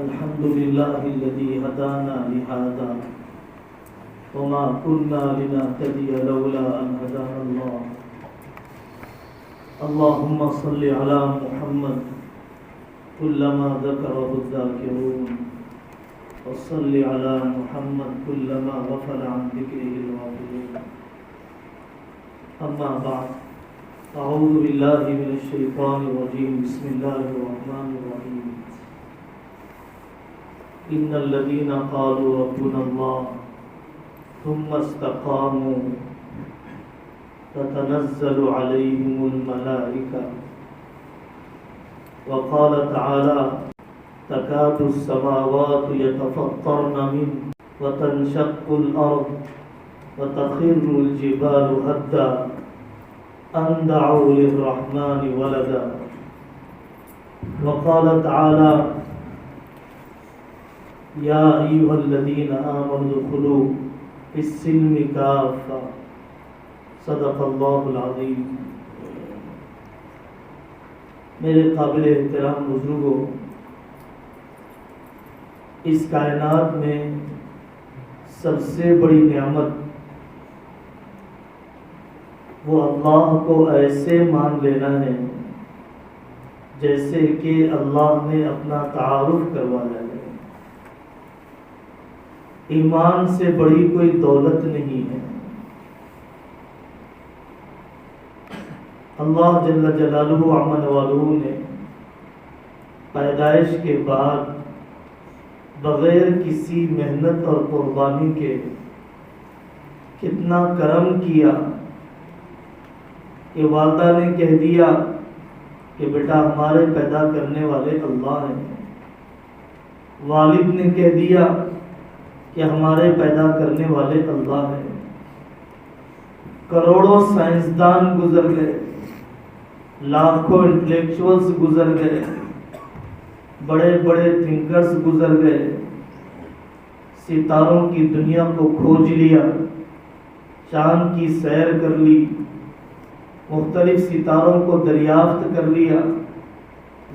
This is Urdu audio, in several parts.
الحمد لله الذي هدانا لهذا وما كنا لنهتدي لولا أن هدانا الله. اللهم صل على محمد كلما ذكره الذاكرون وصل على محمد كلما غفل عن ذكره الغافلون. أما بعد، أعوذ بالله من الشيطان الرجيم. بسم الله الرحمن الرحيم. إن الذين قالوا ربنا الله ثم استقاموا تتنزل عليهم الملائكة. وقال تعالى: تكاد السماوات يتفطرن منه وتنشق الأرض وتخر الجبال هدا أن دعوا للرحمن ولدا. وقال تعالى: يا أيها الذين آمنوا ادخلوا في السلم كافة. صدق اللہ العظیم. میرے قابل احترام بزرگوں، اس کائنات میں سب سے بڑی نعمت وہ اللہ کو ایسے مان لینا ہے جیسے کہ اللہ نے اپنا تعارف کروایا ہے. ایمان سے بڑی کوئی دولت نہیں ہے. اللہ جل جلالہ عمن والہ نے پیدائش کے بعد بغیر کسی محنت اور قربانی کے کتنا کرم کیا کہ والدہ نے کہہ دیا کہ بیٹا ہمارے پیدا کرنے والے اللہ ہیں. والد نے کہہ دیا کہ ہمارے پیدا کرنے والے اللہ ہیں. کروڑوں سائنسدان گزر گئے، لاکھوں انٹلیکچوئلز گزر گئے، بڑے بڑے تھنکرز گزر گئے، ستاروں کی دنیا کو کھوج لیا، چاند کی سیر کر لی، مختلف ستاروں کو دریافت کر لیا،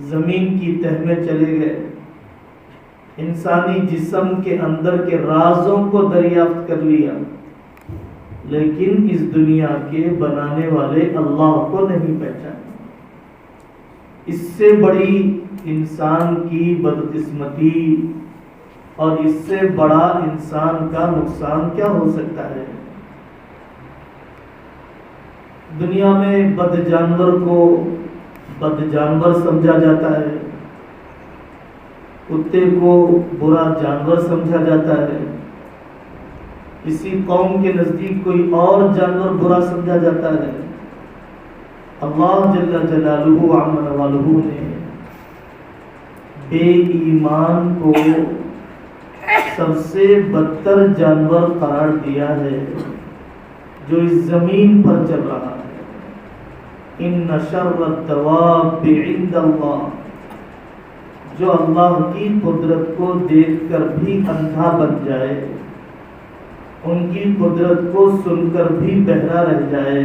زمین کی تہ میں چلے گئے، انسانی جسم کے اندر کے رازوں کو دریافت کر لیا، لیکن اس دنیا کے بنانے والے اللہ کو نہیں پہچانا. اس سے بڑی انسان کی بدقسمتی اور اس سے بڑا انسان کا نقصان کیا ہو سکتا ہے؟ دنیا میں بد جانور کو بد جانور سمجھا جاتا ہے، کتے کو برا جانور سمجھا جاتا ہے، کسی قوم کے نزدیک کوئی اور جانور برا سمجھا جاتا ہے. اللہ جل جلالہ عمن والہ نے بے ایمان کو سب سے بدتر جانور قرار دیا ہے جو اس زمین پر چل رہا ہے. ان شر الدواب عند اللہ، جو اللہ کی قدرت کو دیکھ کر بھی اندھا بن جائے، ان کی قدرت کو سن کر بھی بہرا رہ جائے،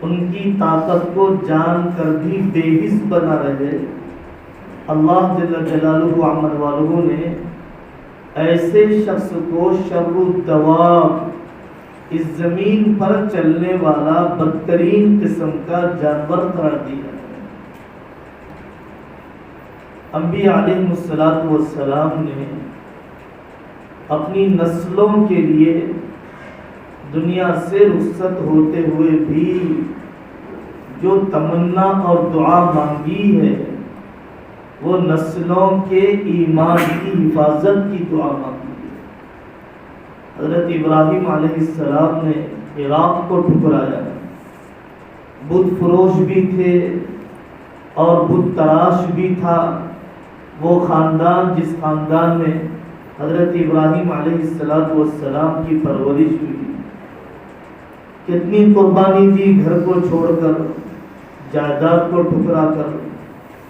ان کی طاقت کو جان کر بھی بے حس بنا رہے، اللہ جل جلالہ عمن والہ نے ایسے شخص کو شر الدواب، اس زمین پر چلنے والا بدترین قسم کا جانور قرار دیا. انبیاء علیہ السلام نے اپنی نسلوں کے لیے دنیا سے رخصت ہوتے ہوئے بھی جو تمنا اور دعا مانگی ہے وہ نسلوں کے ایمان کی حفاظت کی دعا مانگی ہے. حضرت ابراہیم علیہ السلام نے عراق کو ٹھکرایا، بت فروش بھی تھے اور بت تراش بھی تھا. وہ خاندان جس خاندان میں حضرت ابراہیم علیہ السلام کی پرورش ہوئی، کتنی قربانی دی، گھر کو چھوڑ کر، جائیداد کو ٹھکرا کر،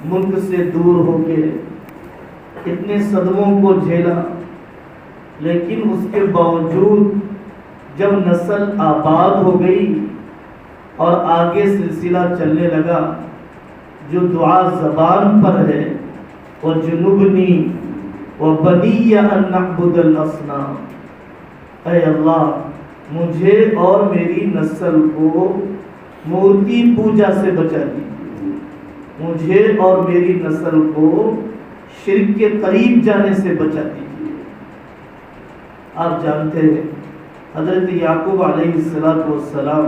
ملک سے دور ہو کے کتنے صدموں کو جھیلا. لیکن اس کے باوجود جب نسل آباد ہو گئی اور آگے سلسلہ چلنے لگا، جو دعا زبان پر ہے وجنبنی وبنی ان نعبد الاصنام۔ اے اللہ مجھے اور میری نسل کو مورتی پوجا سے بچا دیجیے، مجھے اور میری نسل کو شرک کے قریب جانے سے بچا دیجیے۔ آپ جانتے ہیں حضرت یعقوب علیہ السلام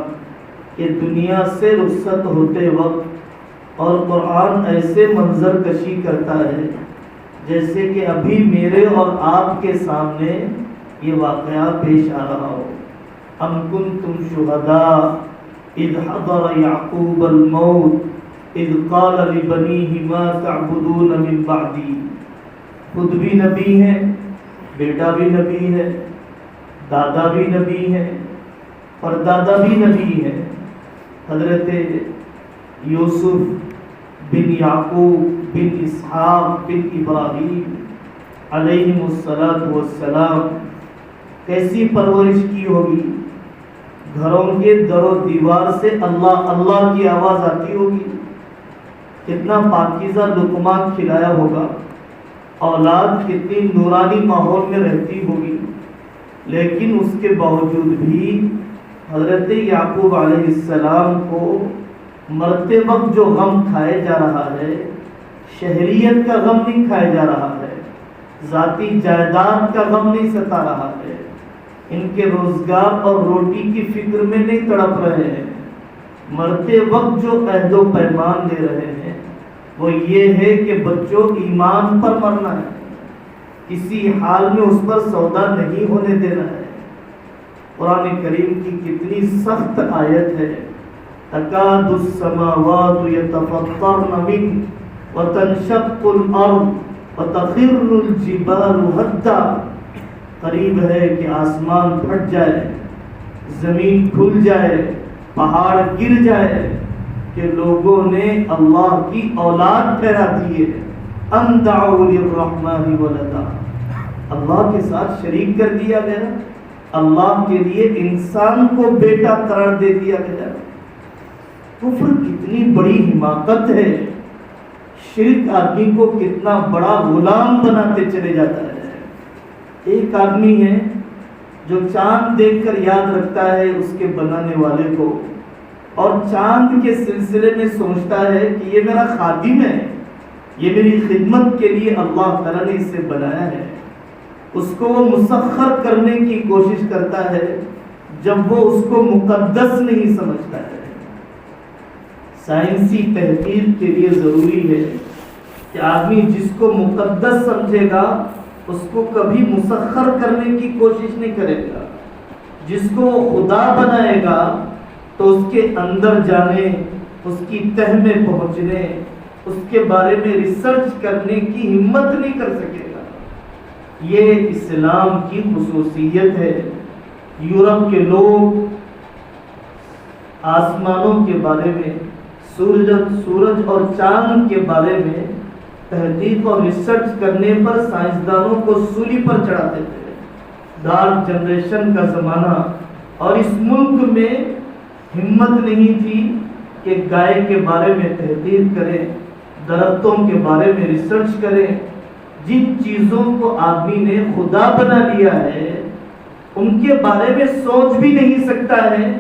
کہ دنیا سے رخصت ہوتے وقت، اور قرآن ایسے منظر کشی کرتا ہے جیسے کہ ابھی میرے اور آپ کے سامنے یہ واقعہ پیش آ رہا ہو۔ ام کنتم شہداء اذ حضر یعقوب الموت اذ قال لبنیہ ما تعبدون من بعدی۔ خود بھی نبی ہے، بیٹا بھی نبی ہے، دادا بھی نبی ہے، پردادا بھی نبی ہے۔ حضرت یوسف بن یعقوب بن اسحاق بن ابراہیم علیہم السلام کیسی پرورش کی ہوگی، گھروں کے در و دیوار سے اللہ اللہ کی آواز آتی ہوگی، کتنا پاکیزہ لقمہ کھلایا ہوگا، اولاد کتنی نورانی ماحول میں رہتی ہوگی، لیکن اس کے باوجود بھی حضرت یعقوب علیہ السلام کو مرتے وقت جو غم کھائے جا رہا ہے، شہریت کا غم نہیں کھایا جا رہا ہے، ذاتی جائیداد کا غم نہیں ستا رہا ہے، ان کے روزگار اور روٹی کی فکر میں نہیں تڑپ رہے ہیں۔ مرتے وقت جو عہد و پیمان لے رہے ہیں وہ یہ ہے کہ بچوں ایمان پر مرنا ہے، کسی حال میں اس پر سودا نہیں ہونے دینا ہے۔ قرآن کریم کی کتنی سخت آیت ہے، تکاد السماوات یتفطرن منہ وتنشق الارض وتخر الجبال ہدا۔ قریب ہے کہ آسمان پھٹ جائے، زمین کھل جائے، پہاڑ گر جائے، کہ لوگوں نے اللہ کی اولاد ٹھہرا دی ہے، ان دعوا للرحمن ولدا، اللہ کے ساتھ شریک کر دیا گیا، اللہ کے لیے انسان کو بیٹا قرار دے دیا گیا۔ کفر کتنی بڑی حماقت ہے، شرک آدمی کو کتنا بڑا غلام بناتے چلے جاتا ہے۔ ایک آدمی ہے جو چاند دیکھ کر یاد رکھتا ہے اس کے بنانے والے کو، اور چاند کے سلسلے میں سوچتا ہے کہ یہ میرا خادم ہے، یہ میری خدمت کے لیے اللہ تعالیٰ نے اسے بنایا ہے۔ اس کو وہ مسخر کرنے کی کوشش کرتا ہے جب وہ اس کو مقدس نہیں سمجھتا ہے۔ سائنسی تحقیق کے لیے ضروری ہے کہ آدمی جس کو مقدس سمجھے گا اس کو کبھی مسخر کرنے کی کوشش نہیں کرے گا، جس کو وہ خدا بنائے گا تو اس کے اندر جانے، اس کی تہ میں پہنچنے، اس کے بارے میں ریسرچ کرنے کی ہمت نہیں کر سکے گا۔ یہ اسلام کی خصوصیت ہے۔ یورپ کے لوگ آسمانوں کے بارے میں، سورج اور چاند کے بارے میں تحقیق اور ریسرچ کرنے پر سائنسدانوں کو سولی پر چڑھاتے تھے۔ ڈارک جنریشن کا زمانہ، اور اس ملک میں ہمت نہیں تھی کہ گائے کے بارے میں تحقیق کریں، درختوں کے بارے میں ریسرچ کریں۔ جن چیزوں کو آدمی نے خدا بنا لیا ہے ان کے بارے میں سوچ بھی نہیں سکتا ہے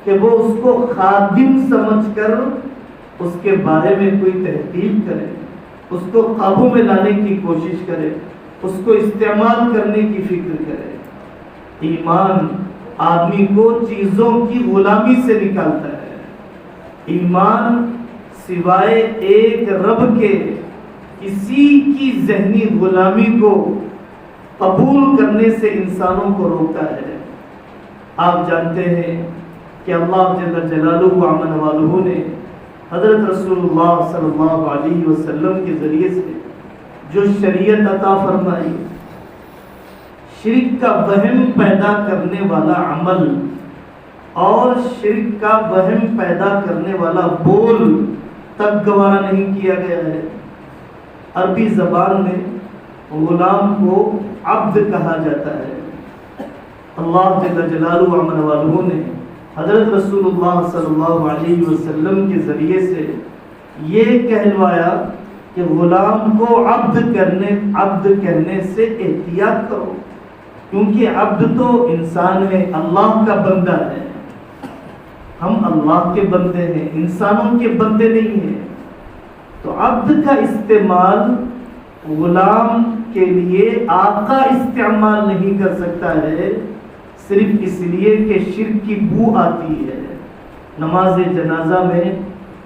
کہ وہ اس کو خادم سمجھ کر اس کے بارے میں کوئی تحقیق کرے، اس کو قابو میں لانے کی کوشش کرے، اس کو استعمال کرنے کی فکر کرے۔ ایمان آدمی کو چیزوں کی غلامی سے نکالتا ہے۔ ایمان سوائے ایک رب کے کسی کی ذہنی غلامی کو قبول کرنے سے انسانوں کو روکتا ہے۔ آپ جانتے ہیں کہ اللہ جل جلالہ وعمن والہ نے حضرت رسول اللہ صلی اللہ علیہ وسلم کے ذریعے سے جو شریعت عطا فرمائی، شرک کا وہم پیدا کرنے والا عمل اور شرک کا وہم پیدا کرنے والا بول تک گوارا نہیں کیا گیا ہے۔ عربی زبان میں غلام کو عبد کہا جاتا ہے۔ اللہ جل جلالہ وعمن والہ نے حضرت رسول اللہ صلی اللہ علیہ وسلم کے ذریعے سے یہ کہلوایا کہ غلام کو عبد کہنے سے احتیاط کرو، کیونکہ عبد تو انسان ہے، اللہ کا بندہ ہے، ہم اللہ کے بندے ہیں، انسانوں کے بندے نہیں ہیں۔ تو عبد کا استعمال غلام کے لیے آقا استعمال نہیں کر سکتا ہے، صرف اس لیے کہ شرک کی بو آتی ہے۔ نماز جنازہ میں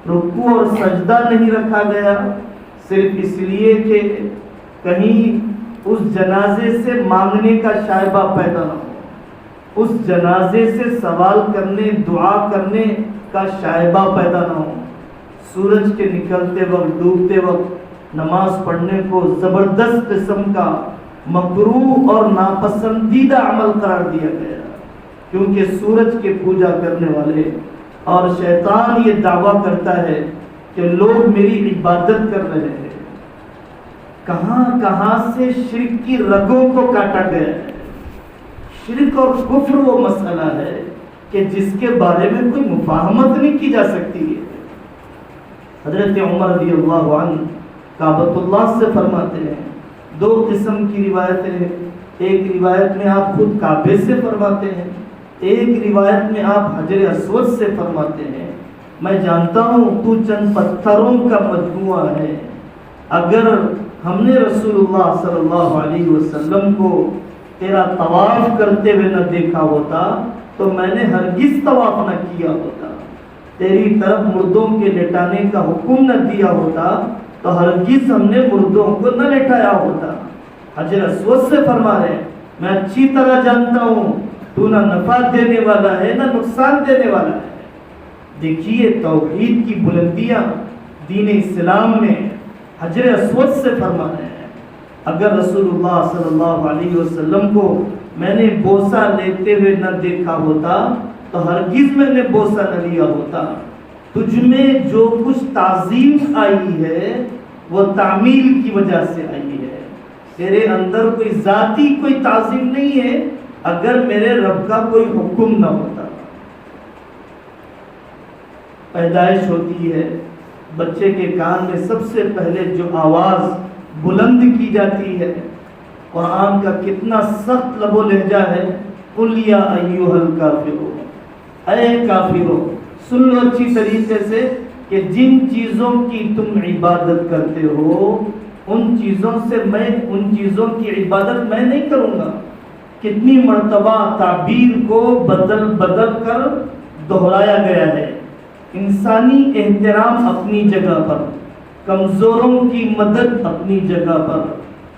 رکوع اور سجدہ نہیں رکھا گیا، صرف اس لیے کہ کہیں اس جنازے سے مانگنے کا شائبہ پیدا نہ ہو، اس جنازے سے سوال کرنے، دعا کرنے کا شائبہ پیدا نہ ہو۔ سورج کے نکلتے وقت، ڈوبتے وقت نماز پڑھنے کو زبردست قسم کا مکروہ اور ناپسندیدہ عمل قرار دیا گیا، کیونکہ سورج کے پوجا کرنے والے اور شیطان یہ دعویٰ کرتا ہے کہ لوگ میری عبادت کر رہے ہیں۔ کہاں کہاں سے شرک کی رگوں کو کاٹا گیا ہے۔ شرک اور کفر وہ مسئلہ ہے کہ جس کے بارے میں کوئی مفاہمت نہیں کی جا سکتی ہے۔ حضرت عمر رضی اللہ عنہ کعبۃ اللہ سے فرماتے ہیں، دو قسم کی روایتیں ہیں، ایک روایت میں آپ خود کعبے سے فرماتے ہیں، ایک روایت میں آپ حجر اسود سے فرماتے ہیں، میں جانتا ہوں تو چند پتھروں کا مجموعہ ہے، اگر ہم نے رسول اللہ صلی اللہ علیہ وسلم کو تیرا طواف کرتے ہوئے نہ دیکھا ہوتا تو میں نے ہرگز طواف نہ کیا ہوتا، تیری طرف مردوں کے لٹانے کا حکم نہ دیا ہوتا تو ہرگز ہم نے مردوں کو نہ لٹایا ہوتا۔ حجر اسود سے فرما رہے ہیں، میں اچھی طرح جانتا ہوں تو نہ نفع دینے والا ہے نہ نقصان دینے والا ہے۔ دیکھیے توحید کی بلندیاں دین اسلام میں حجر اسود سے فرما رہے ہیں۔ اگر رسول اللہ صلی اللہ علیہ وسلم کو میں نے بوسہ لیتے ہوئے نہ دیکھا ہوتا تو ہرگز میں نے بوسہ نہ لیا ہوتا۔ تجھ میں جو کچھ تعظیم آئی ہے وہ تعمیل کی وجہ سے آئی ہے، تیرے اندر کوئی ذاتی کوئی تعظیم نہیں ہے اگر میرے رب کا کوئی حکم نہ ہوتا۔ پیدائش ہوتی ہے، بچے کے کان میں سب سے پہلے جو آواز بلند کی جاتی ہے، قرآن کا کتنا سخت لب و لہجہ ہے، قُلْ يَا أَيُّهَا الْكَافِرُونَ، اے کافرو، سن لو اچھی طریقے سے کہ جن چیزوں کی تم عبادت کرتے ہو ان چیزوں کی عبادت میں نہیں کروں گا۔ کتنی مرتبہ تعبیر کو بدل کر دہرایا گیا ہے۔ انسانی احترام اپنی جگہ پر، کمزوروں کی مدد اپنی جگہ پر،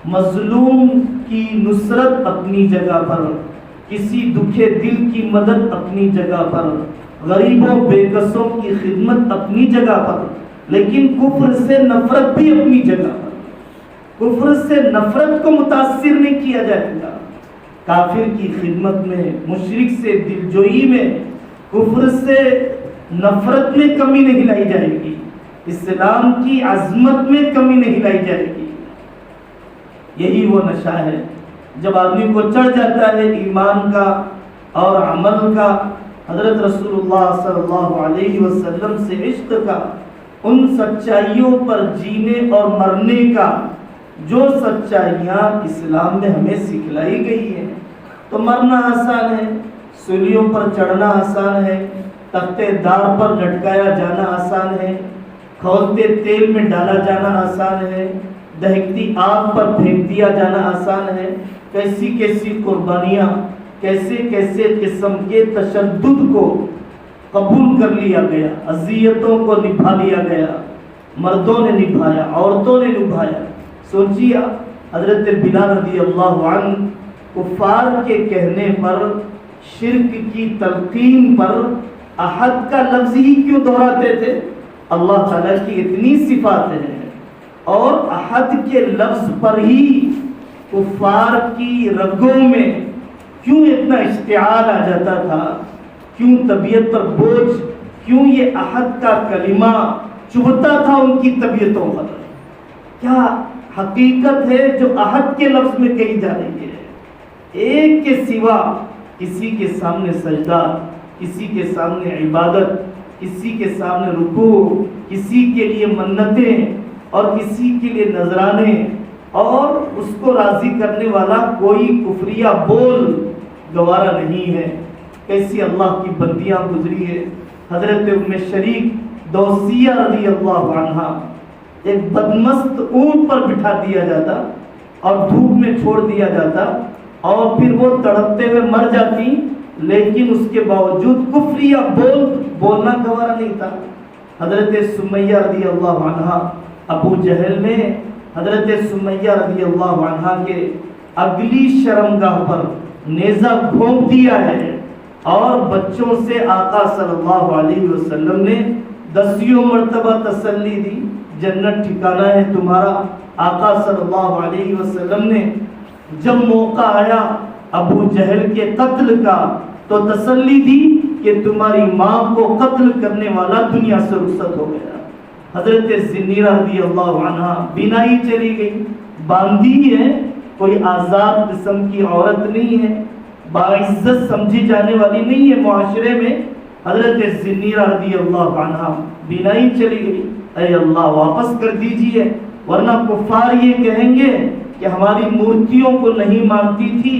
مظلوم کی نصرت اپنی جگہ پر، کسی دکھے دل کی مدد اپنی جگہ پر، غریبوں بے کسوں کی خدمت اپنی جگہ پر، لیکن کفر سے نفرت بھی اپنی جگہ پر۔ کفر سے نفرت کو متاثر نہیں کیا جائے گا۔ کافر کی خدمت میں، مشرک سے دلجوئی میں، کفر سے نفرت میں کمی نہیں لائی جائے گی، اسلام کی عظمت میں کمی نہیں لائی جائے گی۔ یہی وہ نشہ ہے جب آدمی کو چڑھ جاتا ہے ایمان کا اور عمل کا، حضرت رسول اللہ صلی اللہ علیہ وسلم سے عشق کا، ان سچائیوں پر جینے اور مرنے کا جو سچائیاں اسلام میں ہمیں سکھلائی گئی ہیں۔ تو مرنا آسان ہے، سولیوں پر چڑھنا آسان ہے، تختے دار پر لٹکایا جانا آسان ہے، کھولتے تیل میں ڈالا جانا آسان ہے، دہکتی آگ پر پھینک دیا جانا آسان ہے۔ کیسی کیسی قربانیاں، کیسے کیسے قسم کے تشدد کو قبول کر لیا گیا، اذیتوں کو نبھا لیا گیا، مردوں نے نبھایا، عورتوں نے نبھایا۔ سوچیے حضرت بلال رضی اللہ عنہ کفار کے کہنے پر، شرک کی تلقین پر احد کا لفظ ہی کیوں دہراتے تھے؟ اللہ تعالیٰ کی اتنی صفات ہیں اور احد کے لفظ پر ہی کفار کی رگوں میں کیوں اتنا اشتعال آ جاتا تھا، کیوں طبیعت پر بوجھ، کیوں یہ احد کا کلمہ چبھتا تھا ان کی طبیعتوں پر؟ کیا حقیقت ہے جو احد کے لفظ میں کہی جا رہی ہے؟ ایک کے سوا کسی کے سامنے سجدہ، کسی کے سامنے عبادت، کسی کے سامنے رکوع، کسی کے لیے منتیں، اور کسی کے لیے نذرانے اور اس کو راضی کرنے والا کوئی کفریہ بول گوارا نہیں ہے۔ کیسی اللہ کی بندیاں گزری ہے۔ حضرت ام شریک دوسیہ رضی اللہ عنہا ایک بدمست اونٹ پر بٹھا دیا جاتا اور دھوپ میں چھوڑ دیا جاتا اور پھر وہ تڑپتے ہوئے مر جاتی، لیکن اس کے باوجود کفریہ بولنا گوارا نہیں تھا۔ حضرت سمیہ رضی اللہ عنہا، ابو جہل نے حضرت سمیہ رضی اللہ عنہا کے اگلی شرمگاہ پر نیزہ گھونپ دیا ہے اور بچوں سے آقا صلی اللہ علیہ وسلم نے 10 مرتبہ تسلی دی، جنت ٹھکانہ ہے تمہارا۔ آقا صلی اللہ علیہ وسلم نے جب موقع آیا ابو جہل کے قتل کا تو تسلی دی کہ تمہاری ماں کو قتل کرنے والا دنیا سے رخصت ہو گیا۔ حضرت زنیرہ رضی اللہ عنہا بینائی چلی گئی، باندھی ہے، کوئی آزاد قسم کی عورت نہیں ہے، باعزت سمجھی جانے والی نہیں ہے معاشرے میں۔ حضرت زنیرہ رضی اللہ عنہا بینائی چلی گئی، اے اللہ واپس کر دیجئے، ورنہ کفار یہ کہیں گے کہ ہماری مورتیوں کو نہیں مانتی تھی،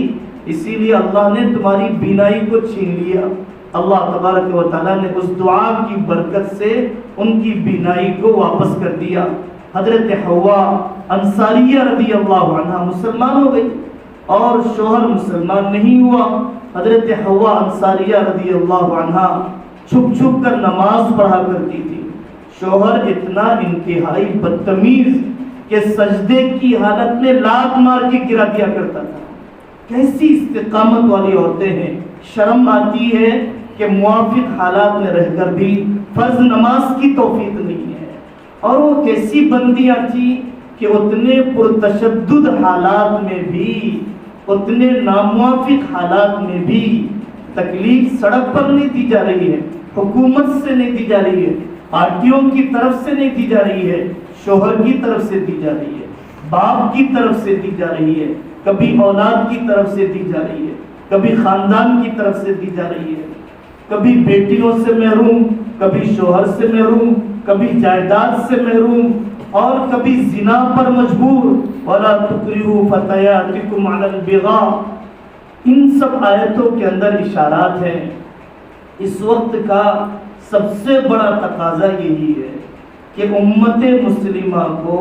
اسی لیے اللہ نے تمہاری بینائی کو چھین لیا۔ اللہ تبارک و تعالیٰ نے اس دعا کی برکت سے ان کی بینائی کو واپس کر دیا۔ حضرت حوا انصاریہ رضی اللہ عنہا مسلمان ہو گئی اور شوہر مسلمان نہیں ہوا۔ حضرت حوا انصاریہ رضی اللہ عنہا چھپ چھپ کر نماز پڑھا کرتی تھی۔ شوہر اتنا انتہائی بدتمیز کہ سجدے کی حالت میں لات مار کے گرا دیا کرتا تھا۔ کیسی استقامت والی عورتیں ہیں، شرم آتی ہے کہ موافق حالات میں رہ کر بھی فرض نماز کی توفیق نہیں ہے۔ اور وہ کیسی بندیاں تھیں کہ اتنے پرتشدد حالات میں بھی، اتنے ناموافق حالات میں بھی تکلیف سڑک پر نہیں دی جا رہی ہے، حکومت سے نہیں دی جا رہی ہے، پارٹیوں کی طرف سے نہیں دی جا رہی ہے، شوہر کی طرف سے دی جا رہی ہے، باپ کی طرف سے دی جا رہی ہے، کبھی اولاد کی طرف سے دی جا رہی ہے، کبھی خاندان کی طرف سے دی جا رہی ہے، کبھی بیٹیوں سے محروم، کبھی شوہر سے محروم، کبھی جائیداد سے محروم، اور کبھی زنا پر مجبور۔ وَلَا تُكْرِهُ فَتَيَاتِكُمْ عَلَى الْبِغَاءِ۔ ان سب آیتوں کے اندر اشارات ہیں۔ اس وقت کا سب سے بڑا تقاضا یہی ہے کہ امت مسلمہ کو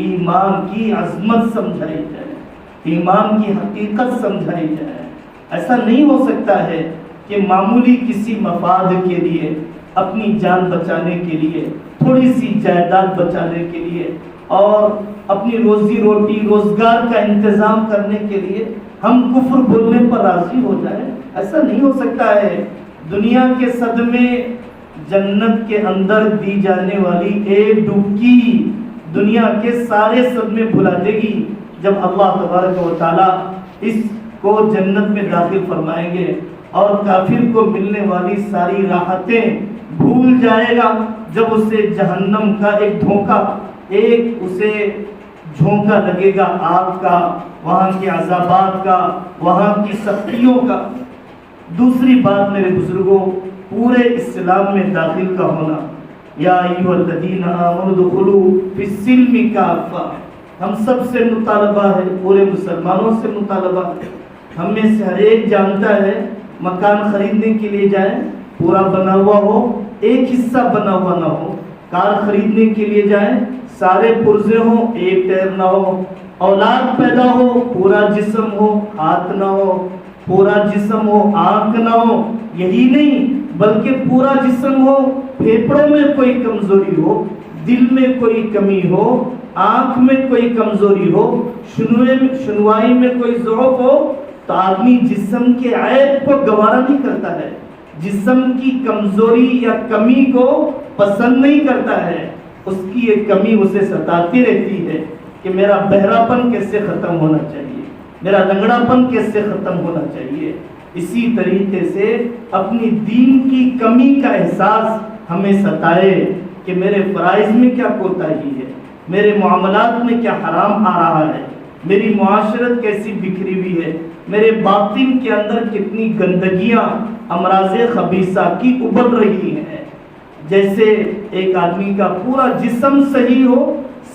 ایمان کی عظمت سمجھائی جائے، ایمان کی حقیقت سمجھائی جائے۔ ایسا نہیں ہو سکتا ہے کہ معمولی کسی مفاد کے لیے، اپنی جان بچانے کے لیے، تھوڑی سی جائیداد بچانے کے لیے اور اپنی روزی روٹی روزگار کا انتظام کرنے کے لیے ہم کفر بولنے پر راضی ہو جائیں۔ ایسا نہیں ہو سکتا ہے۔ دنیا کے صدمے جنت کے اندر دی جانے والی ایک ڈبکی دنیا کے سارے صدمے بھلا دے گی جب اللہ تبارک و تعالیٰ اس کو جنت میں داخل فرمائیں گے، اور کافر کو ملنے والی ساری راحتیں بھول جائے گا جب اسے جہنم کا ایک دھوکہ، ایک اسے جھونکا لگے گا آگ کا، وہاں کے عذابات کا، وہاں کی سختیوں کا۔ دوسری بات میرے بزرگوں، پورے اسلام میں داخل کا ہونا، یا ایھا الذین آمنوا ادخلوا فی السلم کافہ، ہم سب سے مطالبہ ہے، پورے مسلمانوں سے مطالبہ ہے۔ ہم میں سے ہر ایک جانتا ہے مکان خریدنے کے لیے جائیں، پورا بنا ہوا ہو، ایک حصہ بنا ہوا نہ ہو۔ کار خریدنے کے لیے جائیں، سارے پرزے ہوں، ایک ٹائر نہ ہو۔ اولاد پیدا ہو، پورا جسم ہو، ہاتھ نہ ہو، پورا جسم ہو، آنکھ نہ ہو۔ یہی نہیں بلکہ پورا جسم ہو، پھیپھڑوں میں کوئی کمزوری ہو، دل میں کوئی کمی ہو، آنکھ میں کوئی کمزوری ہو، سنوائی میں کوئی ضعف ہو، تو آدمی جسم کے عیب کو گوارا نہیں کرتا ہے، جسم کی کمزوری یا کمی کو پسند نہیں کرتا ہے۔ اس کی ایک کمی اسے ستاتی رہتی ہے کہ میرا بہراپن کیسے ختم ہونا چاہیے، میرا لنگڑا پن کیسے ختم ہونا چاہیے۔ اسی طریقے سے اپنی دین کی کمی کا احساس ہمیں ستائے کہ میرے فرائض میں کیا کوتاہی ہے، میرے معاملات میں کیا حرام آ رہا ہے، میری معاشرت کیسی بکھری ہوئی ہے، میرے باطن کے اندر کتنی گندگیاں امراض خبیثہ کی ابل رہی ہیں۔ جیسے ایک آدمی کا پورا جسم صحیح ہو،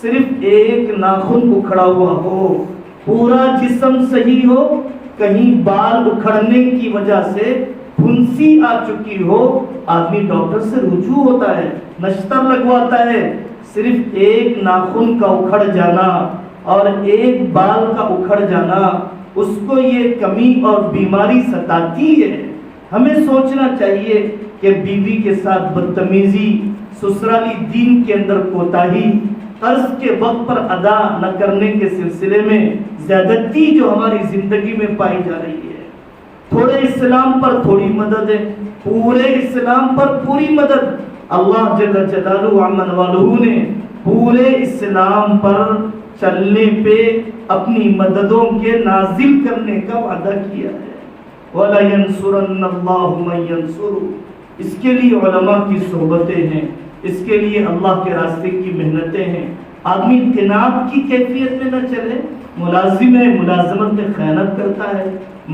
صرف ایک ناخن اکھڑا ہوا ہو، پورا جسم صحیح ہو، کہیں بال اکھڑنے کی وجہ سے پھنسی آ چکی ہو، آدمی ڈاکٹر سے رجوع ہوتا ہے، نشتر لگواتا ہے۔ صرف ایک ناخن کا اکھڑ جانا اور ایک بال کا اکھڑ جانا، اس کو یہ کمی اور بیماری ستاتی ہے۔ ہمیں سوچنا چاہیے کہ بیوی کے ساتھ بدتمیزی، سسرالی دین کے اندر کوتاہی، قرض کے وقت پر ادا نہ کرنے کے سلسلے میں زیادتی جو ہماری زندگی میں پائی جا رہی ہے، تھوڑے اسلام پر تھوڑی مدد ہے، پورے اسلام پر پوری مدد۔ اللہ جل جلالہ عمن والہ نے پورے اسلام پر چلنے پہ اپنی مددوں کے نازل کرنے کا وعدہ کیا ہے۔ وَلَيَنْصُرَنَّ اللَّهُ مَن يَنْصُرُهُ۔ اس کے لیے علماء کی صحبتیں ہیں، اس کے لیے اللہ کے راستے کی محنتیں ہیں۔ آدمی قناعت کی کیفیت میں نہ چلے، ملازم ہے ملازمت میں خیانت کرتا ہے،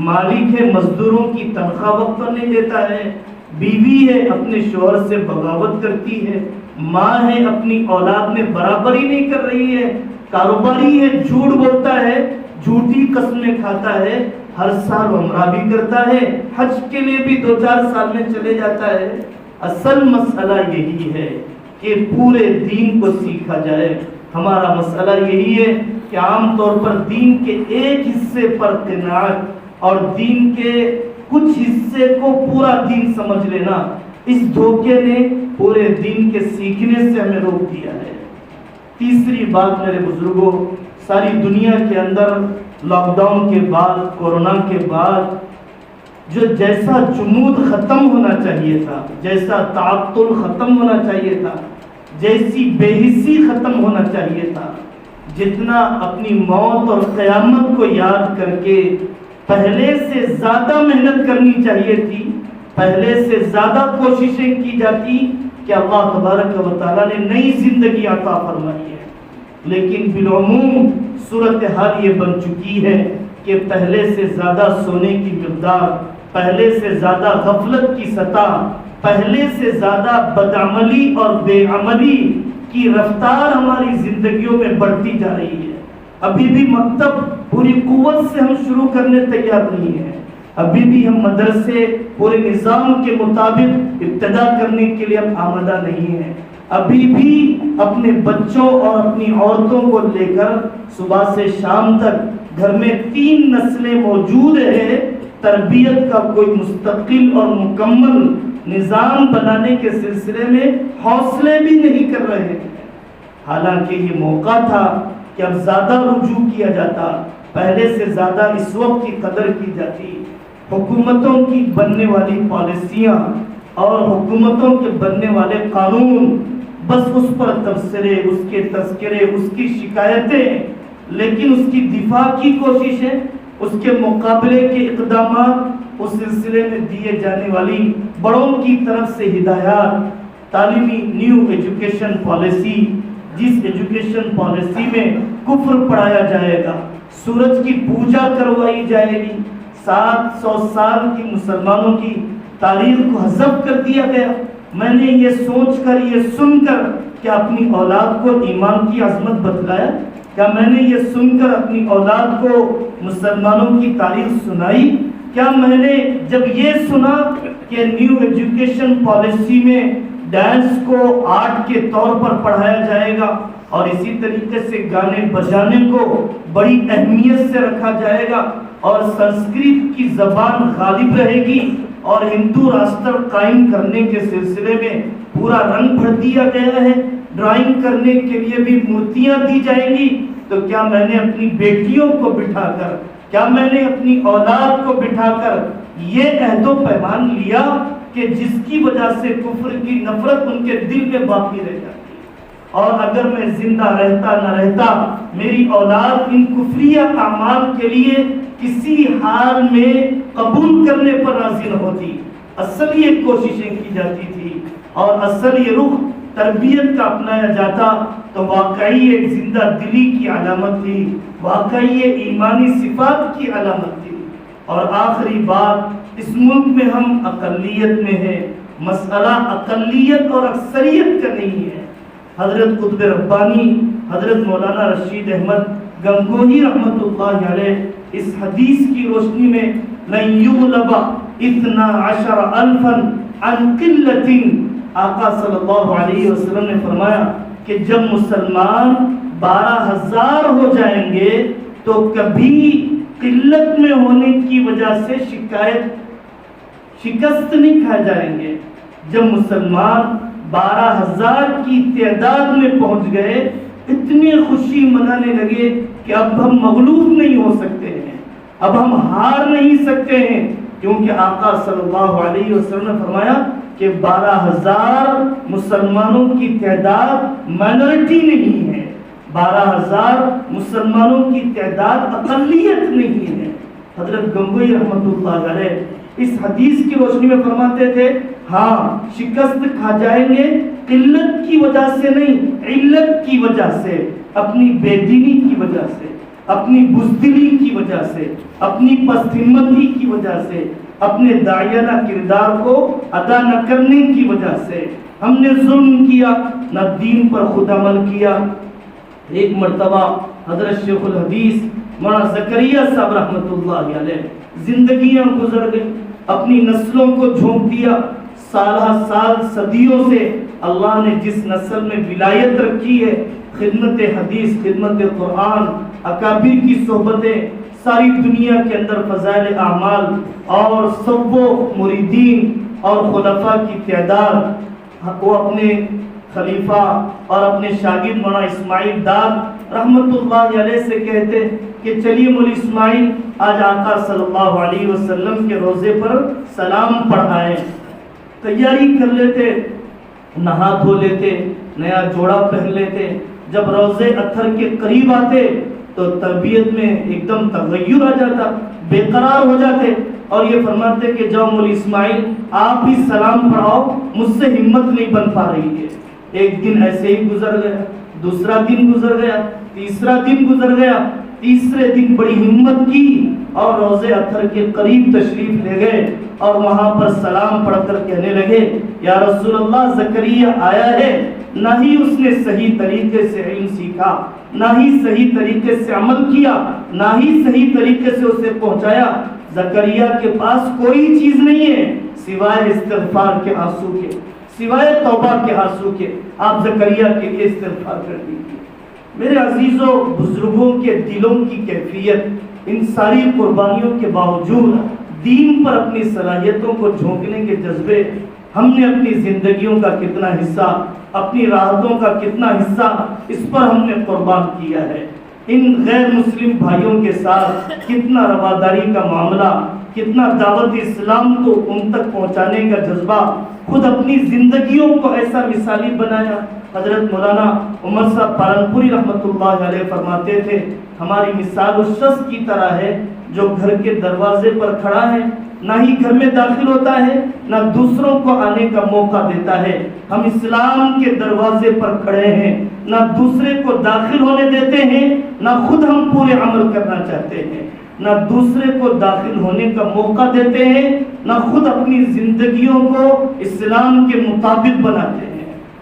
مالک ہے مزدوروں کی تنخواہ وقت پر نہیں دیتا ہے، بیوی ہے اپنے شوہر سے بغاوت کرتی ہے، ماں ہے اپنی اولاد میں برابری نہیں کر رہی ہے، کاروباری ہے جھوٹ بولتا ہے، جھوٹی قسمیں کھاتا ہے، ہر سال عمرہ بھی کرتا ہے، حج کے لیے بھی 2-4 سال میں چلے جاتا ہے۔ اصل مسئلہ یہی ہے کہ پورے دین کو سیکھا جائے۔ ہمارا مسئلہ یہی ہے کہ عام طور پر دین کے ایک حصے پر قناعت اور دین کے کچھ حصے کو پورا دین سمجھ لینا، اس دھوکے نے پورے دین کے سیکھنے سے ہمیں روک دیا ہے۔ تیسری بات میرے بزرگوں، ساری دنیا کے اندر لاک ڈاؤن کے بعد، کورونا کے بعد جو جیسا جمود ختم ہونا چاہیے تھا، جیسا تعطل ختم ہونا چاہیے تھا، جیسی بے حسی ختم ہونا چاہیے تھا، جتنا اپنی موت اور قیامت کو یاد کر کے پہلے سے زیادہ محنت کرنی چاہیے تھی، پہلے سے زیادہ کوششیں کی جاتی کہ اللہ تبارک و تعالیٰ نے نئی زندگی عطا فرمائی ہے، لیکن بالعموم صورتحال یہ بن چکی ہے کہ پہلے سے زیادہ سونے کی مقدار، پہلے سے زیادہ غفلت کی سطح، پہلے سے زیادہ بدعملی اور بے عملی کی رفتار ہماری زندگیوں میں بڑھتی جا رہی ہے۔ ابھی بھی مکتب پوری قوت سے ہم شروع کرنے تیار نہیں ہیں، ابھی بھی ہم مدرسے پورے نظام کے مطابق ابتدا کرنے کے لیے ہم آمادہ نہیں ہیں، ابھی بھی اپنے بچوں اور اپنی عورتوں کو لے کر صبح سے شام تک گھر میں 3 نسلیں موجود ہیں، تربیت کا کوئی مستقل اور مکمل نظام بنانے کے سلسلے میں حوصلے بھی نہیں کر رہے ہیں۔ حالانکہ یہ موقع تھا کہ اب زیادہ رجوع کیا جاتا، پہلے سے زیادہ اس وقت کی قدر کی جاتی، حکومتوں کی بننے والی پالیسیاں اور حکومتوں کے بننے والے قانون بس اس پر تبصرے، اس کے تذکرے، اس کی شکایتیں، لیکن اس کی دفاع کی کوششیں، اس کے مقابلے کے اقدامات، اس سلسلے میں دیے جانے والی بڑوں کی طرف سے ہدایات، تعلیمی نیو ایجوکیشن پالیسی، جس ایجوکیشن پالیسی میں کفر پڑھایا جائے گا، سورج کی پوجا کروائی جائے گی، 700 سال کی مسلمانوں کی تاریخ کو حذف کر دیا گیا۔ میں نے یہ سوچ کر، یہ سن کر کیا اپنی اولاد کو ایمان کی عظمت بتلایا؟ کیا میں نے یہ سن کر اپنی اولاد کو مسلمانوں کی تاریخ سنائی؟ کیا میں نے جب یہ سنا کہ نیو ایجوکیشن پالیسی میں ڈانس کو آرٹ کے طور پر پڑھایا جائے گا اور اسی طریقے سے گانے بجانے کو بڑی اہمیت سے رکھا جائے گا اور سنسکرت کی زبان غالب رہے گی اور ہندو راشٹر قائم کرنے کے سلسلے میں پورا رنگ بھر دیا گیا ہے، ڈرائنگ کرنے کے لیے بھی مورتیاں دی جائیں گی، تو کیا میں نے اپنی بیٹیوں کو بٹھا کر، کیا میں نے اپنی اولاد کو بٹھا کر یہ عہد و پیمان لیا کہ جس کی وجہ سے کفر کی نفرت ان کے دل میں باقی رہ جاتی، اور اگر میں زندہ رہتا نہ رہتا میری اولاد ان کفریہ اعمال کے لیے کسی حال میں قبول کرنے پر راضی نہ ہوتی؟ اصل یہ کوششیں کی جاتی تھی اور اصل یہ رخ تربیت کا اپنایا جاتا تو واقعی ایک زندہ دلی کی علامت تھی، واقعی یہ ایمانی صفات کی علامت تھی۔ اور آخری بات، اس ملک میں ہم اقلیت میں ہیں، مسئلہ اقلیت اور اکثریت کا نہیں ہے۔ حضرت قطب ربانی حضرت مولانا رشید احمد گنگوہی رحمۃ اللہ علیہ اس حدیث کی روشنی میں لن یغلب 12,000 عن قلت، آقا صلی اللہ علیہ وسلم نے فرمایا کہ جب مسلمان 12,000 ہو جائیں گے تو کبھی قلت میں ہونے کی وجہ سے شکست نہیں کھائے جائیں گے۔ جب مسلمان 12,000 کی تعداد میں پہنچ گئے، اتنی خوشی منانے لگے کہ اب ہم مغلوب نہیں ہو سکتے ہیں، اب ہم ہار نہیں سکتے ہیں، کیونکہ آقا صلی اللہ علیہ وسلم نے فرمایا کہ 12,000 مسلمانوں کی تعداد مائنورٹی نہیں ہے، 12,000 مسلمانوں کی تعداد اقلیت نہیں ہے۔ حضرت گنگوہی رحمۃ اللہ علیہ اس حدیث کی روشنی میں فرماتے تھے ہاں شکست کھا جائیں گے، قلت کی وجہ سے نہیں، علت کی وجہ سے، اپنی بے دینی کی وجہ سے، اپنی بزدلی کی وجہ سے، اپنی پست ہمتی کی وجہ سے، اپنے داعیانہ کردار کو ادا نہ کرنے کی وجہ سے، ہم نے ظلم کیا، نہ دین پر خود عمل کیا۔ ایک مرتبہ حضرت شیخ الحدیث مولانا زکریا صاحب رحمۃ اللہ علیہ زندگیاں گزر گئی، اپنی نسلوں کو جھونک دیا، سالہ سال صدیوں سے اللہ نے جس نسل میں ولایت رکھی ہے، خدمت حدیث، خدمت قرآن، اکابر کی صحبتیں، ساری دنیا کے اندر فضائل اعمال اور سبو مریدین اور خلفاء کی تعداد، وہ اپنے خلیفہ اور اپنے شاگرد مولانا اسماعیل ڈار رحمت اللہ علیہ سے کہتے کہ چلیے مولی اسماعیل آج آقا صلی اللہ علیہ وسلم کے روزے پر سلام پڑھائیں۔ تیاری کر لیتے، نہا دھو لیتے، نیا جوڑا پہن لیتے، جب روزے اطہر کے قریب آتے تو طبیعت میں ایک دم تغیر آ جاتا، بے قرار ہو جاتے اور یہ فرماتے کہ جاؤ مولی اسماعیل آپ ہی سلام پڑھاؤ، مجھ سے ہمت نہیں بن پا رہی ہے۔ ایک دن ایسے ہی گزر گیا، دوسرا دن گزر گیا، تیسرا دن گزر گیا، تیسرے دن بڑی ہمت کی اور روزے اطہر کے قریب تشریف لے گئے اور وہاں پر سلام پڑھ کر کہنے لگے یا رسول اللہ زکریا آیا ہے، نہ ہی اس نے صحیح طریقے سے علم سیکھا، نہ ہی صحیح طریقے سے عمل کیا، نہ ہی صحیح طریقے سے اسے پہنچایا۔ زکریا کے پاس کوئی چیز نہیں ہے سوائے استغفار کے آنسو کے، سوائے توبہ کے آنسو کے، آپ زکریا کے لیے استغفار کر دیجیے۔ میرے عزیزوں، بزرگوں کے دلوں کی کیفیت، ان ساری قربانیوں کے باوجود دین پر اپنی صلاحیتوں کو جھونکنے کے جذبے، ہم نے اپنی زندگیوں کا کتنا حصہ، اپنی راحتوں کا کتنا حصہ اس پر ہم نے قربان کیا ہے۔ ان غیر مسلم بھائیوں کے ساتھ کتنا رواداری کا معاملہ، کتنا دعوت اسلام کو ان تک پہنچانے کا جذبہ، خود اپنی زندگیوں کو ایسا مثالی بنایا۔ حضرت مولانا عمر صاحب پالنپوری رحمۃ اللہ علیہ فرماتے تھے ہماری مثال اس شخص کی طرح ہے جو گھر کے دروازے پر کھڑا ہے، نہ ہی گھر میں داخل ہوتا ہے نہ دوسروں کو آنے کا موقع دیتا ہے۔ ہم اسلام کے دروازے پر کھڑے ہیں، نہ دوسرے کو داخل ہونے دیتے ہیں، نہ خود ہم پورے عمل کرنا چاہتے ہیں، نہ دوسرے کو داخل ہونے کا موقع دیتے ہیں، نہ خود اپنی زندگیوں کو اسلام کے مطابق بناتے ہیں۔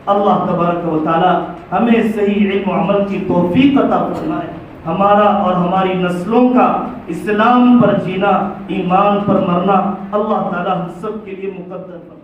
اللہ تبارک و تعالی ہمیں صحیح علم و عمل کی توفیق عطا فرمائے، ہمارا اور ہماری نسلوں کا اسلام پر جینا، ایمان پر مرنا اللہ تعالی ہم سب کے لیے مقدر فرمائے۔